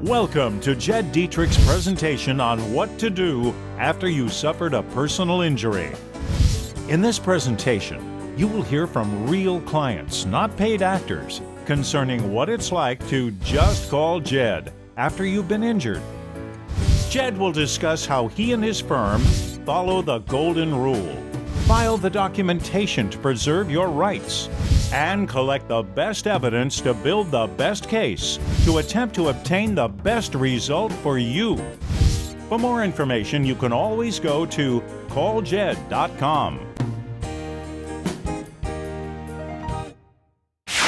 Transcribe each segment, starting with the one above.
Welcome to Jed Dietrich's presentation on what to do after you suffered a personal injury. In this presentation, you will hear from real clients, not paid actors, concerning what it's like to just call Jed after you've been injured. Jed will discuss how he and his firm follow the golden rule, file the documentation to preserve your rights, and collect the best evidence to build the best case to attempt to obtain the best result for you. For more information, you can always go to calljed.com.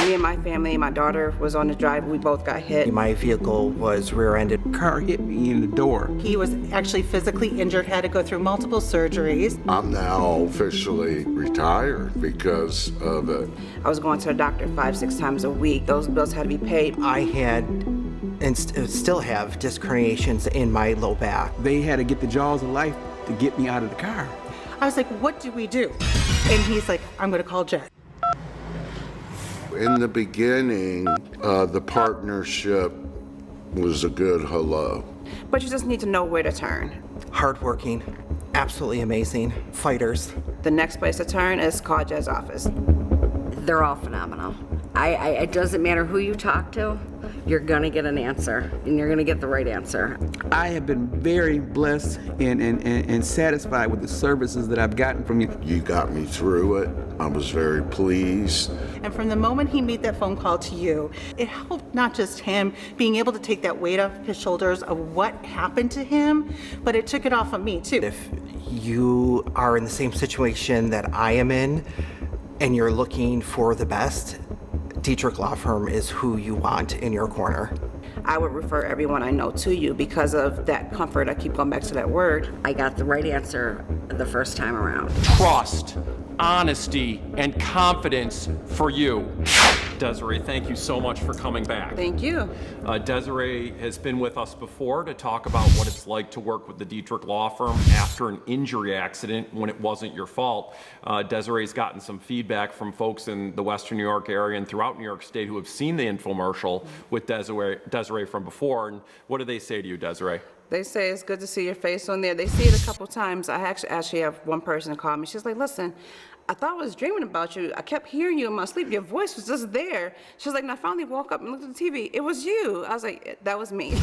Me and my family, my daughter was on the drive. We both got hit. My vehicle was rear-ended. Car hit me in the door. He was actually physically injured, had to go through multiple surgeries. I'm now officially retired because of it. I was going to the doctor 5-6 times a week. Those bills had to be paid. I had and still have disc herniations in my low back. They had to get the jaws of life to get me out of the car. I was like, what do we do? And he's like, I'm gonna call Jed. In the beginning, the partnership was a good hello. But you just need to know where to turn. Hardworking, absolutely amazing, fighters. The next place to turn is call Jed's office. They're all phenomenal. It doesn't matter who you talk to, you're gonna get an answer, and you're gonna get the right answer. I have been very blessed and satisfied with the services that I've gotten from you. You got me through it. I was very pleased. And from the moment he made that phone call to you, it helped not just him being able to take that weight off his shoulders of what happened to him, but it took it off of me too. If you are in the same situation that I am in, and you're looking for the best, Dietrich Law Firm is who you want in your corner. I would refer everyone I know to you because of that comfort. I keep going back to that word. I got the right answer the first time around. Trust, honesty, and confidence for you. Desiree, thank you so much for coming back. Thank you. Desiree has been with us before to talk about what it's like to work with the Dietrich Law Firm after an injury accident when it wasn't your fault. Desiree's gotten some feedback from folks in the Western New York area and throughout New York State who have seen the infomercial with Desiree from before. And what do they say to you, Desiree? They say it's good to see your face on there. They see it a couple times. I actually have one person call me. She's like, listen, I thought I was dreaming about you. I kept hearing you in my sleep. Your voice was just there. She was like, and I finally woke up and looked at the TV. It was you. I was like, that was me.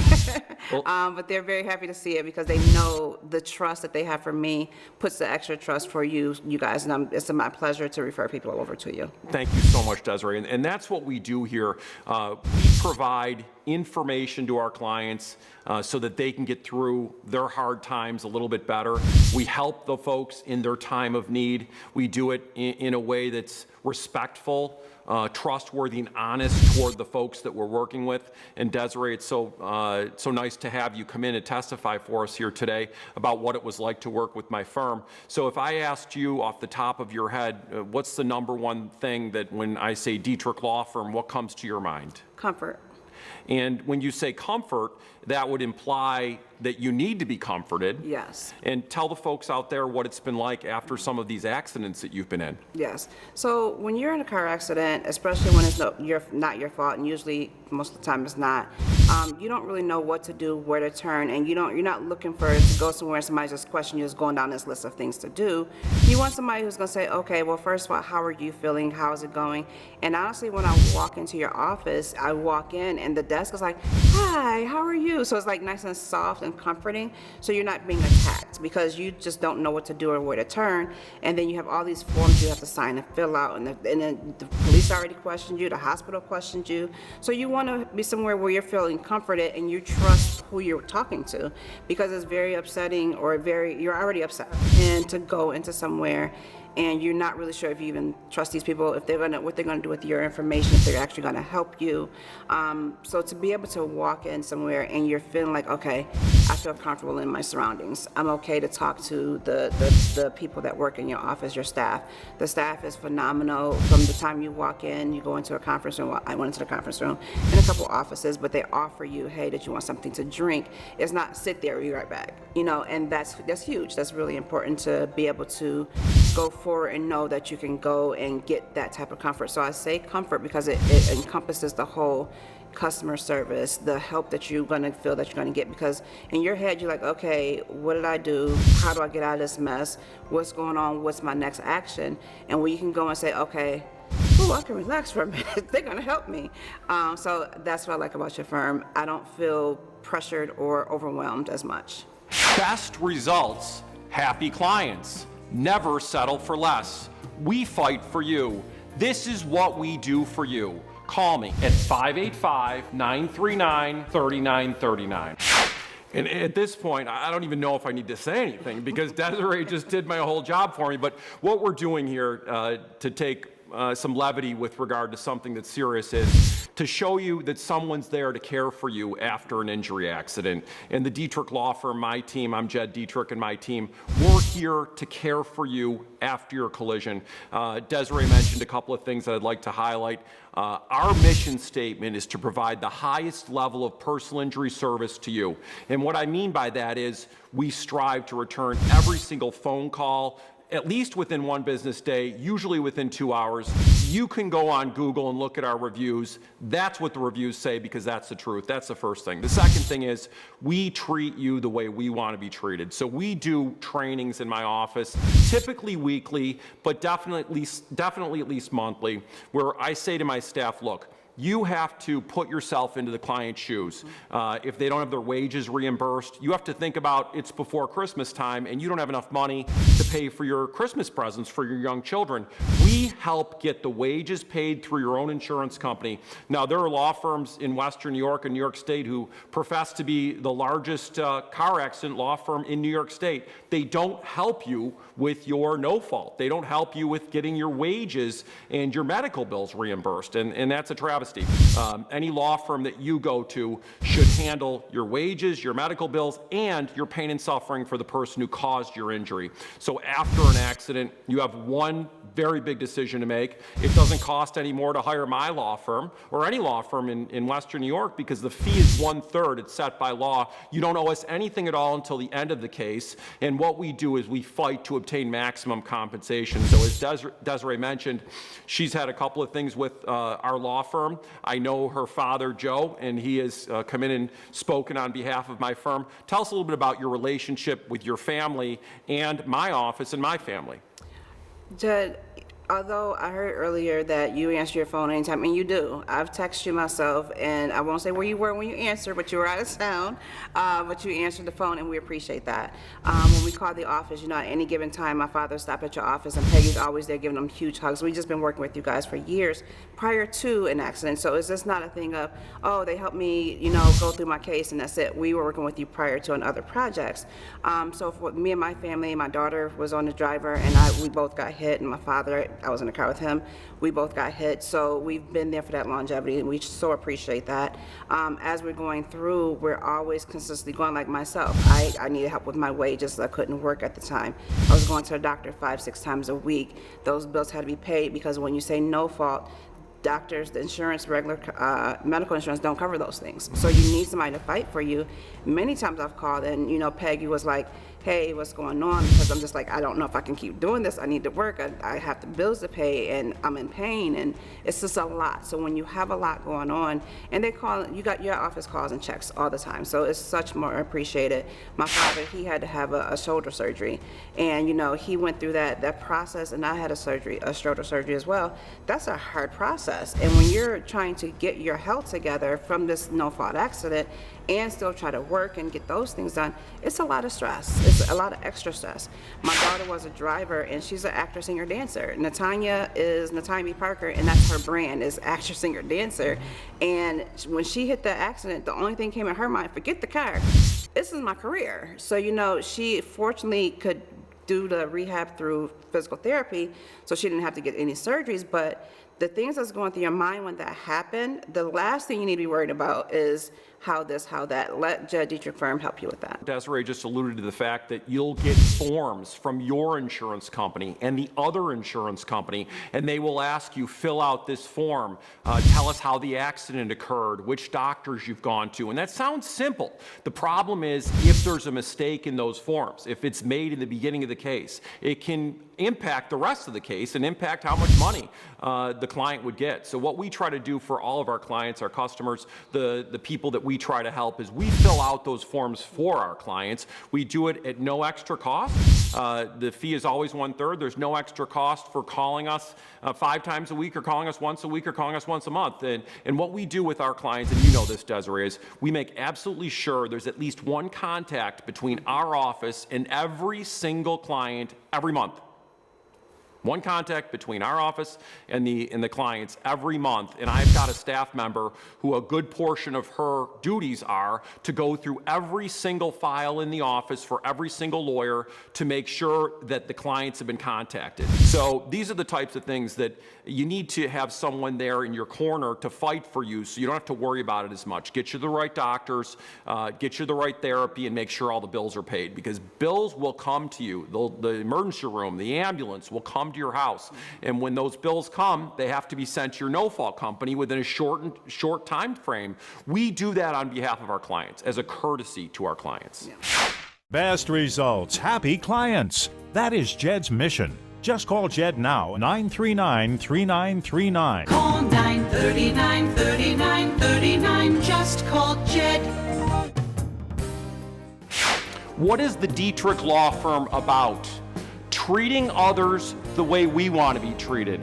But they're very happy to see it because they know the trust that they have for me puts the extra trust for you guys. And it's my pleasure to refer people over to you. Thank you so much, Desiree. And that's what we do here. We provide information to our clients so that they can get through their hard times a little bit better. We help the folks in their time of need. We do it in a way that's respectful, trustworthy, and honest toward the folks that we're working with. And Desiree, it's so nice to have you come in and testify for us here today about what it was like to work with my firm. So if I asked you off the top of your head, what's the number one thing that when I say Dietrich Law Firm, what comes to your mind? Comfort. And when you say comfort, that would imply that you need to be comforted. Yes. And tell the folks out there what it's been like after some of these accidents that you've been in. Yes. So when you're in a car accident, especially when it's not your fault, and usually most of the time it's not, you don't really know what to do, where to turn, and you're not looking to go somewhere and somebody just question you, just going down this list of things to do. You want somebody who's going to say, okay, well, first of all, how are you feeling? How's it going? And honestly, when I walk into your office, I walk in and the desk is like, hi, how are you? So it's like nice and soft and comforting, so you're not being attacked because you just don't know what to do or where to turn. And then you have all these forms you have to sign and fill out, and then the police already questioned you, the hospital questioned you. So you want to be somewhere where you're feeling comforted and you trust who you're talking to, because it's very upsetting or you're already upset, and to go into somewhere and you're not really sure if you even trust these people, if what they're gonna do with your information, if they're actually gonna help you. So to be able to walk in somewhere and you're feeling like, okay, I feel comfortable in my surroundings. I'm okay to talk to the people that work in your office, your staff. The staff is phenomenal. From the time you walk in, you go into a conference room. Well, I went into the conference room in a couple offices, but they offer you, hey, did you want something to drink? It's not sit there, be right back. And that's huge. That's really important to be able to go forward and know that you can go and get that type of comfort. So I say comfort because it encompasses the whole customer service, the help that you're going to feel that you're going to get, because in your head you're like, okay, what did I do? How do I get out of this mess? What's going on? What's my next action? And when you can go and say, okay, ooh, I can relax for a minute. They're going to help me. So that's what I like about your firm. I don't feel pressured or overwhelmed as much. Best results, happy clients. Never settle for less. We fight for you. This is what we do for you. Call me at 585-939-3939. And at this point, I don't even know if I need to say anything because Desiree just did my whole job for me. But what we're doing here to take some levity with regard to something that's serious is to show you that someone's there to care for you after an injury accident. And the Dietrich Law Firm, my team, I'm Jed Dietrich and my team, we're here to care for you after your collision. Desiree mentioned a couple of things that I'd like to highlight. Our mission statement is to provide the highest level of personal injury service to you. And what I mean by that is we strive to return every single phone call, at least within one business day, usually within 2 hours. You can go on Google and look at our reviews. That's what the reviews say because that's the truth. That's the first thing. The second thing is we treat you the way we want to be treated. So we do trainings in my office, typically weekly, but definitely at least monthly, where I say to my staff, look, you have to put yourself into the client's shoes. If they don't have their wages reimbursed, you have to think about it's before Christmas time and you don't have enough money to pay for your Christmas presents for your young children. We help get the wages paid through your own insurance company. Now, there are law firms in Western New York and New York State who profess to be the largest car accident law firm in New York State. They don't help you with your no fault. They don't help you with getting your wages and your medical bills reimbursed, and that's a travesty. Any law firm that you go to should handle your wages, your medical bills, and your pain and suffering for the person who caused your injury. So after an accident, you have one very big decision to make. It doesn't cost any more to hire my law firm or any law firm in Western New York because the fee is 1/3. It's set by law. You don't owe us anything at all until the end of the case. And what we do is we fight to obtain maximum compensation. So as Desiree mentioned, she's had a couple of things with our law firm. I know her father, Joe, and he has come in and spoken on behalf of my firm. Tell us a little bit about your relationship with your family and my office and my family. Jed, although I heard earlier that you answer your phone anytime, and you do. I've texted you myself, and I won't say where you were when you answered, but you were out of town, but you answered the phone, and we appreciate that. When we call the office, you know, at any given time, my father stopped at your office, and Peggy's always there giving them huge hugs. We've just been working with you guys for years prior to an accident, so it's just not a thing of, oh, they helped me, you know, go through my case, and that's it. We were working with you prior to on other projects. So for me and my family, my daughter was on the driver, and we both got hit, and my father, I was in the car with him. We both got hit, so we've been there for that longevity, and we so appreciate that. As we're going through, we're always consistently going, like myself. I needed help with my wages. I couldn't work at the time. I was going to the doctor 5-6 times a week. Those bills had to be paid because when you say no fault, doctors, the insurance, regular medical insurance don't cover those things. So you need somebody to fight for you. Many times I've called and, you know, Peggy was like, hey, what's going on? Because I'm just like, I don't know if I can keep doing this. I need to work. I have the bills to pay and I'm in pain and it's just a lot. So when you have a lot going on and they call, you got your office calls and checks all the time. So it's such more appreciated. My father, he had to have a shoulder surgery and, you know, he went through that process and I had a shoulder surgery as well. That's a hard process. And when you're trying to get your health together from this no-fault accident and still try to work and get those things done, it's a lot of stress. It's a lot of extra stress. My daughter was a driver and she's an actor, singer, dancer. Natanya is Natanya B. Parker and that's her brand, is actor, singer, dancer. And when she hit that accident, the only thing came in her mind, forget the car, this is my career. So, you know, she fortunately could do the rehab through physical therapy, so she didn't have to get any surgeries, but the things that's going through your mind when that happened, the last thing you need to be worried about is how this, how that. Let Jed Dietrich firm help you with that. Desiree just alluded to the fact that you'll get forms from your insurance company and the other insurance company, and they will ask you, fill out this form, tell us how the accident occurred, which doctors you've gone to. And that sounds simple. The problem is if there's a mistake in those forms, if it's made in the beginning of the case, it can impact the rest of the case and impact how much money the client would get. So what we try to do for all of our clients, our customers, the people that we try to help, is we fill out those forms for our clients. We do it at no extra cost. The fee is always 1/3. There's no extra cost for calling us 5 times a week, or calling us once a week, or calling us once a month. And what we do with our clients, and you know this, Desiree, is we make absolutely sure there's at least one contact between our office and every single client every month. One contact between our office and the clients every month. And I've got a staff member who a good portion of her duties are to go through every single file in the office for every single lawyer to make sure that the clients have been contacted. So these are the types of things that you need to have someone there in your corner to fight for you, so you don't have to worry about it as much. Get you the right doctors, get you the right therapy, and make sure all the bills are paid, because bills will come to you. The emergency room, the ambulance will come to your house. And when those bills come, they have to be sent to your no-fault company within a short time frame. We do that on behalf of our clients as a courtesy to our clients. Best results, happy clients. That is Jed's mission. Just call Jed now, 939-3939. Call 939-3939. Just call Jed. What is the Dietrich Law Firm about? Treating others the way we want to be treated.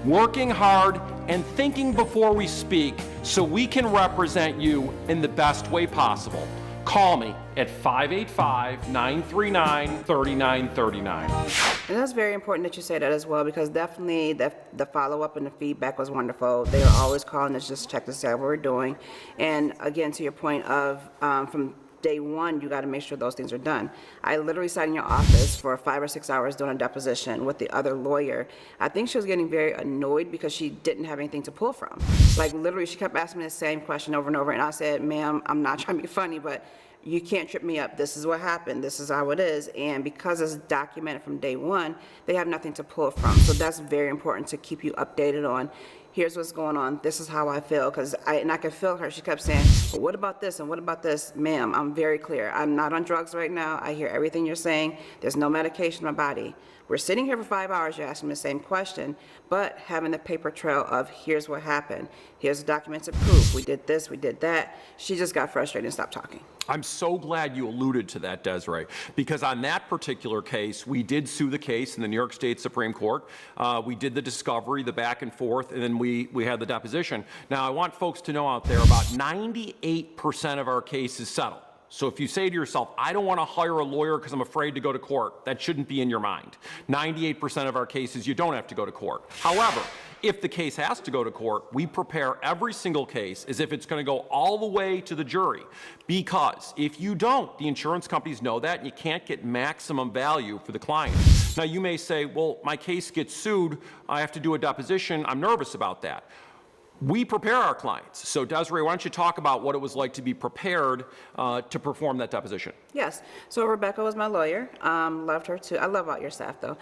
Working hard and thinking before we speak so we can represent you in the best way possible. Call me at 585-939-3939. And that's very important that you say that as well, because definitely the follow-up and the feedback was wonderful. They were always calling us just to check to see how we're doing. And again, to your point of from day one, you got to make sure those things are done. I literally sat in your office for 5 or 6 hours doing a deposition with the other lawyer. I think she was getting very annoyed because she didn't have anything to pull from. Like literally, she kept asking me the same question over and over, and I said, ma'am, I'm not trying to be funny, but you can't trip me up. This is what happened. This is how it is. And because it's documented from day one, they have nothing to pull from. So that's very important to keep you updated on. Here's what's going on. This is how I feel. And I could feel her. She kept saying, well, what about this? And what about this? Ma'am, I'm very clear. I'm not on drugs right now. I hear everything you're saying. There's no medication in my body. We're sitting here for 5 hours. You're asking me the same question, but having the paper trail of here's what happened. Here's the documented proof. We did this, we did that. She just got frustrated and stopped talking. I'm so glad you alluded to that, Desiree, because on that particular case, we did sue the case in the New York State Supreme Court. We did the discovery, the back and forth, and then we had the deposition. Now, I want folks to know out there, about 98% of our cases settle. So if you say to yourself, I don't want to hire a lawyer because I'm afraid to go to court, that shouldn't be in your mind. 98% of our cases, you don't have to go to court. However, if the case has to go to court, we prepare every single case as if it's going to go all the way to the jury. Because if you don't, the insurance companies know that, and you can't get maximum value for the client. Now, you may say, well, my case gets sued, I have to do a deposition, I'm nervous about that. We prepare our clients. So Desiree, why don't you talk about what it was like to be prepared to perform that deposition? Yes. So Rebecca was my lawyer. Loved her too. I love all your staff though.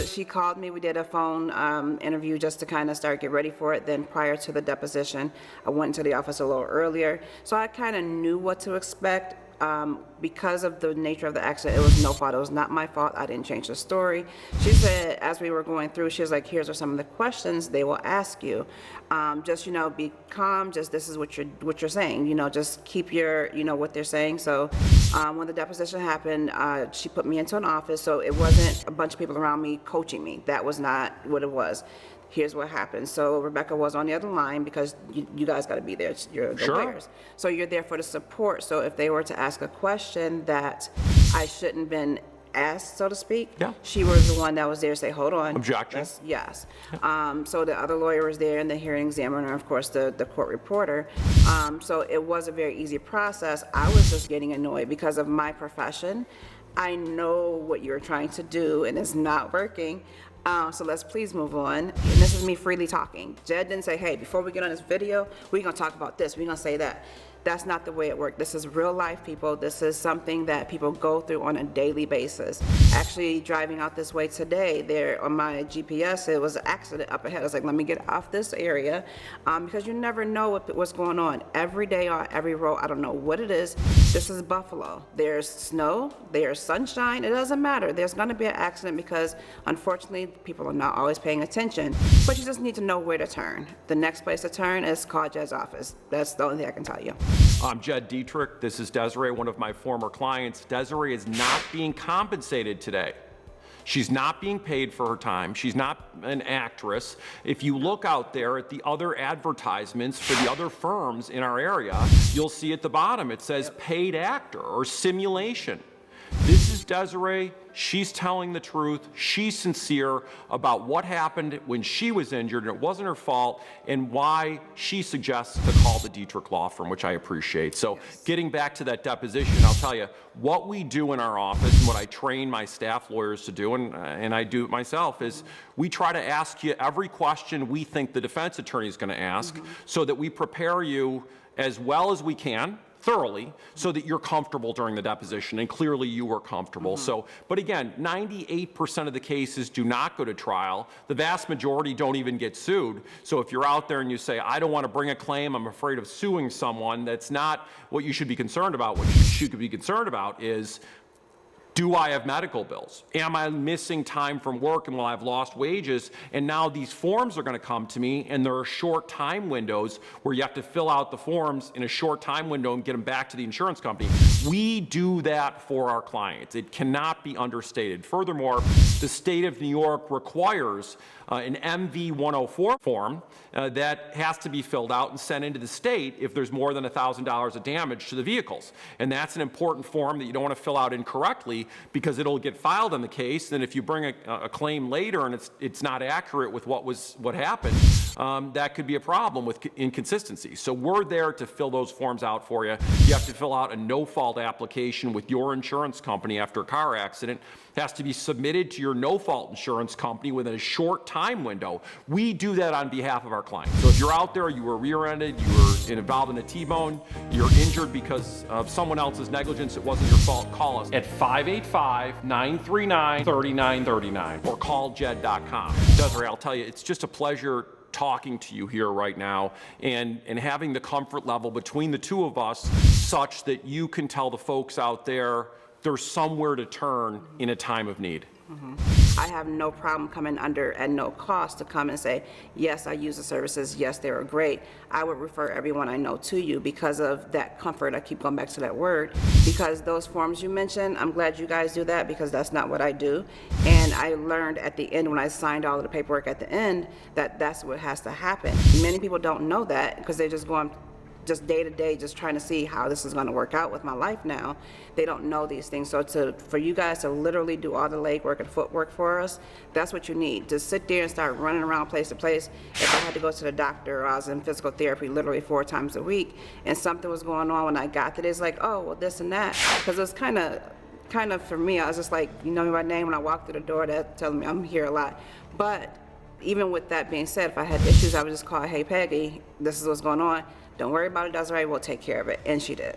She called me. We did a phone interview just to kind of get ready for it. Then prior to the deposition, I went into the office a little earlier. So I kind of knew what to expect. Because of the nature of the accident, it was no fault. It was not my fault. I didn't change the story. She said, as we were going through, she was like, here's some of the questions they will ask you. Just, be calm. Just, this is what you're saying. Just keep your, what they're saying. So when the deposition happened, she put me into an office. So it wasn't a bunch of people around me coaching me. That was not what it was. Here's what happened. So Rebecca was on the other line because you guys got to be there. You're the lawyers. So you're there for the support. So if they were to ask a question that I shouldn't been asked, so to speak, she was the one that was there to say, hold on. Objection. Yes. So the other lawyer was there, and the hearing examiner, of course, the court reporter. So it was a very easy process. I was just getting annoyed because of my profession. I know what you're trying to do, and it's not working. So let's please move on. And this is me freely talking. Jed didn't say, hey, before we get on this video, we're going to talk about this. We're going to say that. That's not the way it works. This is real life, people. This is something that people go through on a daily basis. Actually, driving out this way today, there on my GPS, it was an accident up ahead. I was like, let me get off this area, because you never know what's going on. Every day on every road, I don't know what it is. This is Buffalo. There's snow, there's sunshine. It doesn't matter. There's going to be an accident because, unfortunately, people are not always paying attention. But you just need to know where to turn. The next place to turn is call Jed's office. That's the only thing I can tell you. I'm Jed Dietrich. This is Desiree, one of my former clients. Desiree is not being compensated today. She's not being paid for her time. She's not an actress. If you look out there at the other advertisements for the other firms in our area, you'll see at the bottom it says paid actor or simulation. This is Desiree. She's telling the truth. She's sincere about what happened when she was injured, and it wasn't her fault, and why she suggests to call the Dietrich Law Firm, which I appreciate. So getting back to that deposition, I'll tell you, what we do in our office and what I train my staff lawyers to do, and I do it myself, is we try to ask you every question we think the defense attorney is going to ask so that we prepare you as well as we can, thoroughly, so that you're comfortable during the deposition, and clearly you were comfortable. So, but again, 98% of the cases do not go to trial. The vast majority don't even get sued. So if you're out there and you say, I don't want to bring a claim, I'm afraid of suing someone, that's not what you should be concerned about. What you should be concerned about is, do I have medical bills? Am I missing time from work and will I have lost wages? And now these forms are going to come to me, and there are short time windows where you have to fill out the forms in a short time window and get them back to the insurance company. We do that for our clients. It cannot be understated. Furthermore, the state of New York requires an MV-104 form that has to be filled out and sent into the state if there's more than $1,000 of damage to the vehicles. And that's an important form that you don't want to fill out incorrectly, because it'll get filed on the case, and if you bring a claim later and it's not accurate with what happened, that could be a problem with inconsistency. So we're there to fill those forms out for you. You have to fill out a no-fault application with your insurance company after a car accident. It has to be submitted to your no-fault insurance company within a short time window. We do that on behalf of our clients. So if you're out there, you were rear-ended, you were involved in a T-bone, you're injured because of someone else's negligence, it wasn't your fault, call us at 585-939-3939 or call jed.com. Desiree, I'll tell you, it's just a pleasure talking to you here right now and having the comfort level between the two of us such that you can tell the folks out there there's somewhere to turn in a time of need. I have no problem coming under at no cost to come and say, yes, I use the services, yes, they were great. I would refer everyone I know to you because of that comfort. I keep going back to that word, because those forms you mentioned, I'm glad you guys do that, because that's not what I do. And I learned at the end when I signed all of the paperwork at the end that that's what has to happen. Many people don't know that because they're just going just day to day, just trying to see how this is going to work out with my life now. They don't know these things. So for you guys to literally do all the legwork and footwork for us, that's what you need. To sit there and start running around place to place. If I had to go to the doctor, or I was in physical therapy literally 4 times a week, and something was going on when I got to this, like, oh, well, this and that. Because it's kind of for me, I was just like, you know me by name when I walk through the door, that's telling me I'm here a lot. But even with that being said, if I had issues, I would just call, hey, Peggy, this is what's going on. Don't worry about it, Desiree, we'll take care of it. And she did.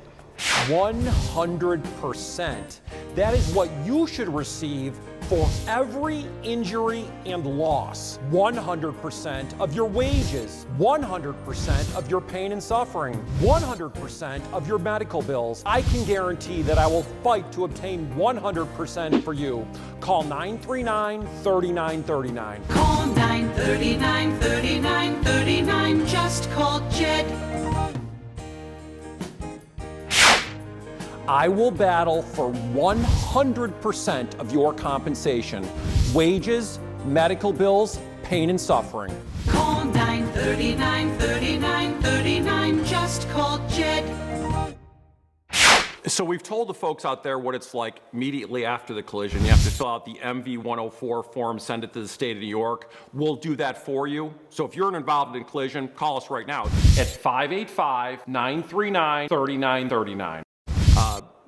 100%. That is what you should receive for every injury and loss. 100% of your wages, 100% of your pain and suffering, 100% of your medical bills. I can guarantee that I will fight to obtain 100% for you. Call 939-3939. Call 939-3939. Just call Jed. I will battle for 100% of your compensation. Wages, medical bills, pain and suffering. Call 939-3939. Just call Jed. So we've told the folks out there what it's like immediately after the collision. You have to fill out the MV-104 form, send it to the state of New York. We'll do that for you. So if you're involved in a collision, call us right now at 585-939-3939.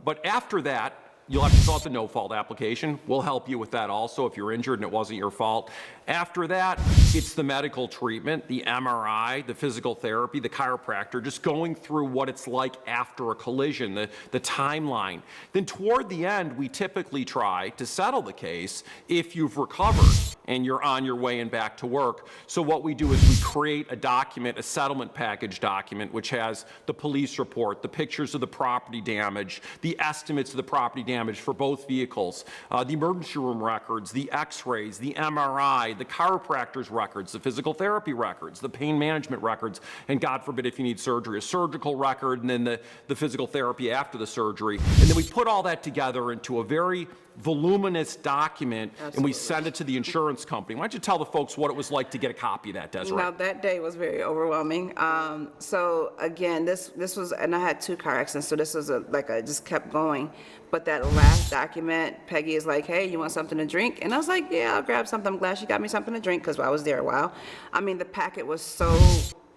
But after that, you'll have to fill out the no-fault application. We'll help you with that also if you're injured and it wasn't your fault. After that, It's the medical treatment, the MRI, the physical therapy, the chiropractor, just going through what it's like after a collision, the timeline. Then toward the end, we typically try to settle the case if you've recovered and you're on your way and back to work. So what we do is we create a document, a settlement package document, which has the police report, the pictures of the property damage, the estimates of the property damage for both vehicles, the emergency room records, the x-rays, the MRI, the chiropractor's records, the physical therapy records, the pain management records, and God forbid if you need surgery, a surgical record, and then the physical therapy after the surgery. And then we put all that together into a very voluminous document. Absolutely. And we send it to the insurance company. Why don't you tell the folks what it was like to get a copy of that, Desiree? Now, that day was very overwhelming. So again, this was, and I had 2 car accidents, so this was it just kept going. But that last document, Peggy is like, hey, you want something to drink? And I was like, yeah, I'll grab something. I'm glad she got me something to drink because I was there a while. I mean, the packet was so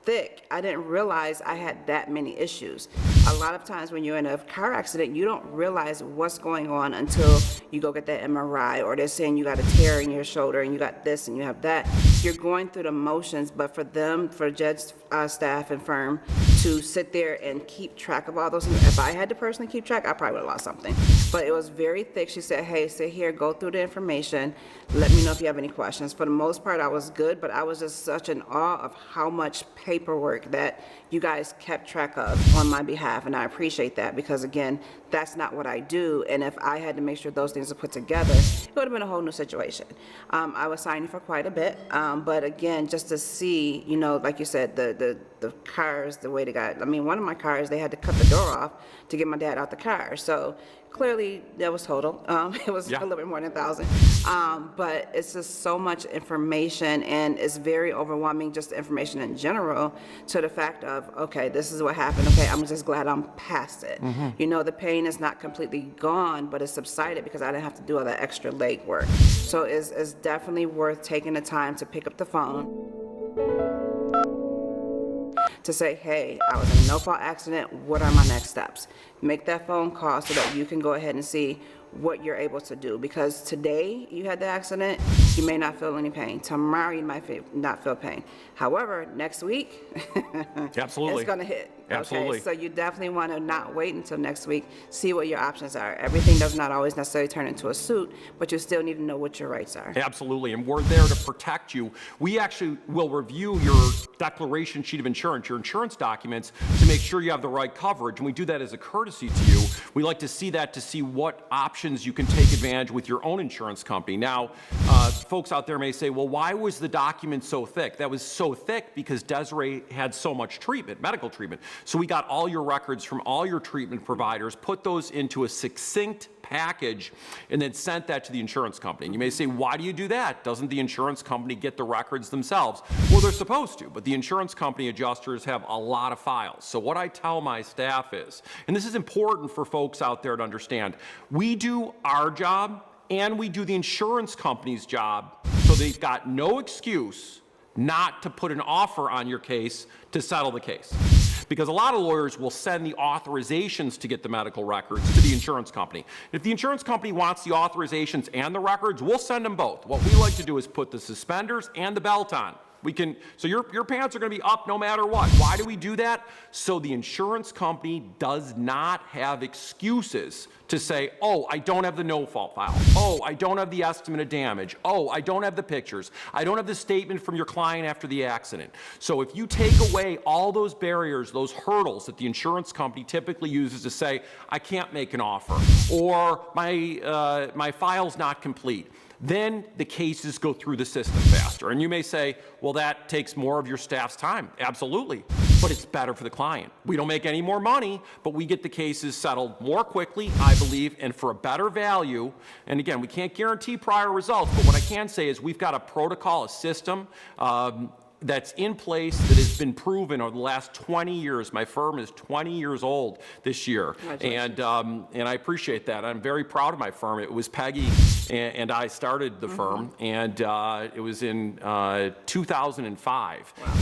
thick. I didn't realize I had that many issues. A lot of times when you're in a car accident, you don't realize what's going on until you go get that MRI, or they're saying you got a tear in your shoulder and you got this and you have that. You're going through the motions, but for them, for Jed's staff and firm to sit there and keep track of all those things, if I had to personally keep track, I probably would have lost something. But it was very thick. She said, hey, sit here, go through the information, let me know if you have any questions. For the most part, I was good, but I was just such in awe of how much paperwork that you guys kept track of on my behalf, and I appreciate that because, again, that's not what I do, and if I had to make sure those things were put together, it would have been a whole new situation. I was signing for quite a bit, but again, just to see, you know, like you said, the cars, the way they got, I mean, one of my cars, they had to cut the door off to get my dad out the car, so clearly that was total. It was a little bit more than 1,000, but it's just so much information, and it's very overwhelming, just the information in general, to the fact of, okay, this is what happened, okay, I'm just glad I'm past it. Mm-hmm. You know, the pain is not completely gone, but it's subsided because I didn't have to do all that extra leg work. So it's definitely worth taking the time to pick up the phone to say, hey, I was in a no-fault accident, what are my next steps? Make that phone call so that you can go ahead and see what you're able to do, because today you had the accident, you may not feel any pain. Tomorrow you might not feel pain. However, next week, absolutely, it's going to hit. Absolutely. Okay? So you definitely want to not wait until next week, see what your options are. Everything does not always necessarily turn into a suit, but you still need to know what your rights are. Absolutely, and we're there to protect you. We actually will review your declaration sheet of insurance, your insurance documents, to make sure you have the right coverage, and we do that as a courtesy to you. We like to see that to see what options you can take advantage with your own insurance company. Now, folks out there may say, well, why was the document so thick? That was so thick because Desiree had so much treatment, medical treatment. So we got all your records from all your treatment providers, put those into a succinct package, and then sent that to the insurance company. And you may say, why do you do that? Doesn't the insurance company get the records themselves? Well, they're supposed to, but the insurance company adjusters have a lot of files. So what I tell my staff is, and this is important for folks out there to understand, we do our job and we do the insurance company's job, so they've got no excuse not to put an offer on your case to settle the case. Because a lot of lawyers will send the authorizations to get the medical records to the insurance company. If the insurance company wants the authorizations and the records, we'll send them both. What we like to do is put the suspenders and the belt on. So your pants are going to be up no matter what. Why do we do that? So the insurance company does not have excuses to say, oh, I don't have the no-fault file. Oh, I don't have the estimate of damage. Oh, I don't have the pictures. I don't have the statement from your client after the accident. So if you take away all those barriers, those hurdles that the insurance company typically uses to say, I can't make an offer, or my file's not complete, then the cases go through the system faster. And you may say, well, that takes more of your staff's time. Absolutely, but it's better for the client. We don't make any more money, but we get the cases settled more quickly, I believe, and for a better value. And again, we can't guarantee prior results, but what I can say is we've got a protocol, a system, that's in place that has been proven over the last 20 years. My firm is 20 years old this year, and I appreciate that. I'm very proud of my firm. It was Peggy and I started the firm, and it was in 2005. Wow.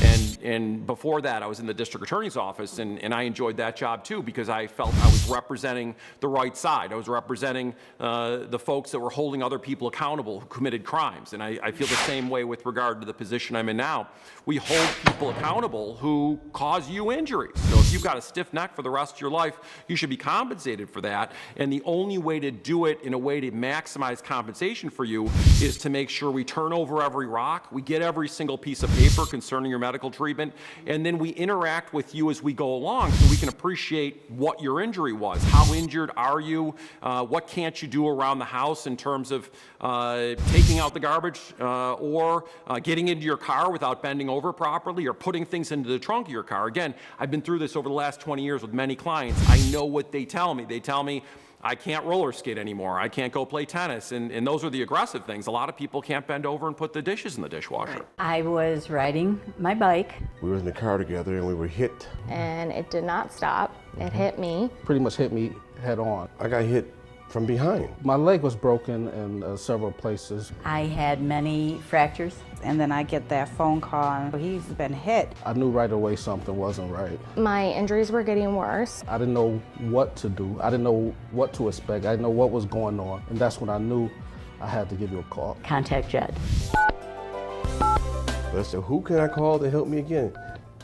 And before that, I was in the district attorney's office, and I enjoyed that job too, because I felt I was representing the right side. I was representing the folks that were holding other people accountable who committed crimes. And I feel the same way with regard to the position I'm in now. We hold people accountable who cause you injuries. So if you've got a stiff neck for the rest of your life, you should be compensated for that. And the only way to do it in a way to maximize compensation for you is to make sure we turn over every rock, we get every single piece of paper concerning your medical treatment, and then we interact with you as we go along so we can appreciate what your injury was. How injured are you? What can't you do around the house in terms of taking out the garbage or getting into your car without bending over properly, or putting things into the trunk of your car. Again, I've been through this over the last 20 years with many clients. I know what they tell me. They tell me, I can't roller skate anymore. I can't go play tennis. And those are the aggressive things. A lot of people can't bend over and put the dishes in the dishwasher. I was riding my bike. We were in the car together and we were hit. And it did not stop. It hit me. Pretty much hit me head on. I got hit from behind. My leg was broken in several places. I had many fractures. And then I get that phone call and he's been hit. I knew right away something wasn't right. My injuries were getting worse. I didn't know what to do. I didn't know what to expect. I didn't know what was going on. And that's when I knew I had to give you a call. Contact Jed. I said, who can I call to help me again?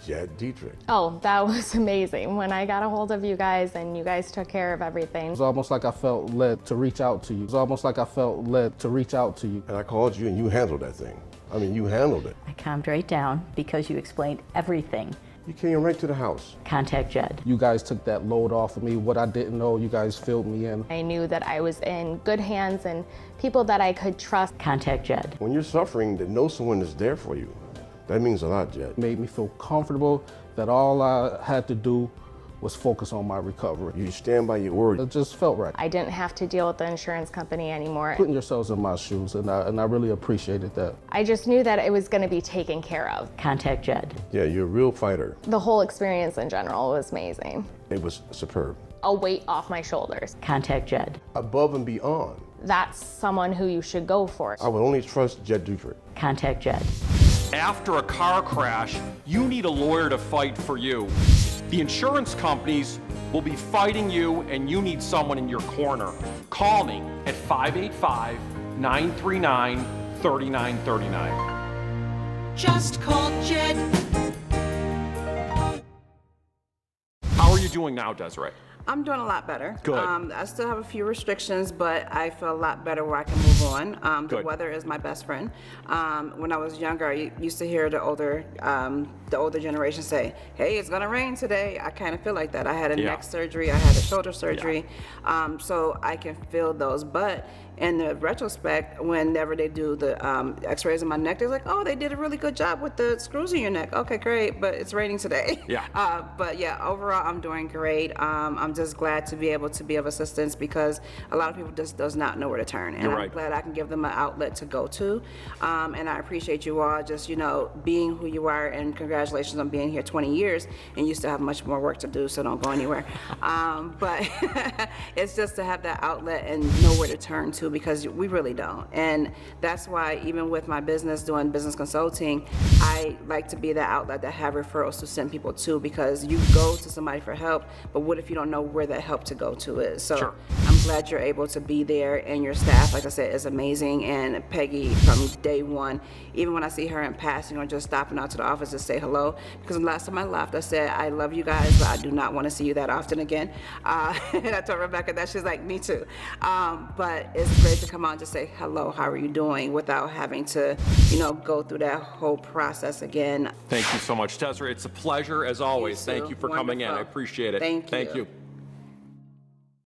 Jed Dietrich. Oh, that was amazing. When I got a hold of you guys and you guys took care of everything. It was almost like I felt led to reach out to you. It was almost like I felt led to reach out to you. And I called you and you handled that thing. I mean, you handled it. I calmed right down because you explained everything. You came right to the house. Contact Jed. You guys took that load off of me. What I didn't know, you guys filled me in. I knew that I was in good hands and people that I could trust. Contact Jed. When you're suffering, to know someone is there for you. That means a lot, Jed. It made me feel comfortable that all I had to do was focus on my recovery. You stand by your word. It just felt right. I didn't have to deal with the insurance company anymore. Putting yourselves in my shoes, and I really appreciated that. I just knew that it was going to be taken care of. Contact Jed. Yeah, you're a real fighter. The whole experience in general was amazing. It was superb. A weight off my shoulders. Contact Jed. Above and beyond. That's someone who you should go for. I would only trust Jed Dietrich. Contact Jed. After a car crash, you need a lawyer to fight for you. The insurance companies will be fighting you, and you need someone in your corner. Call me at 585-939-3939. Just call Jed. How are you doing now, Desiree? I'm doing a lot better. Good. I still have a few restrictions, but I feel a lot better where I can move on. The Good. weather is my best friend. When I was younger, I used to hear the older generation say, hey, it's gonna rain today. I kind of feel like that. I had a neck surgery, I had a shoulder surgery, so I can feel those. But in the retrospect, whenever they do the x-rays of my neck, they're like, oh, they did a really good job with the screws in your neck. Okay, great, but it's raining today. Yeah. But yeah, overall, I'm doing great. I'm just glad to be able to be of assistance because a lot of people just does not know where to turn. And I'm glad I can give them an outlet to go to. And I appreciate you all just, being who you are, and congratulations on being here 20 years, and you still have much more work to do, so don't go anywhere. But it's just to have that outlet and know where to turn to, because we really don't. And that's why even with my business, doing business consulting, I like to be that outlet that have referrals to send people to, because you go to somebody for help, but what if you don't know where that help to go to is? So I'm glad you're able to be there, and your staff, like I said, is amazing. And Peggy, from day one, even when I see her in passing or just stopping out to the office to say hello, because the last time I left, I said, I love you guys, but I do not want to see you that often again. And I told Rebecca that. She's like, me too. But it's great to come out and just say, hello, how are you doing, without having to, go through that whole process again. Thank you so much, Desiree. It's a pleasure as always. Thank you for coming in. I appreciate it. Thank you. Thank you.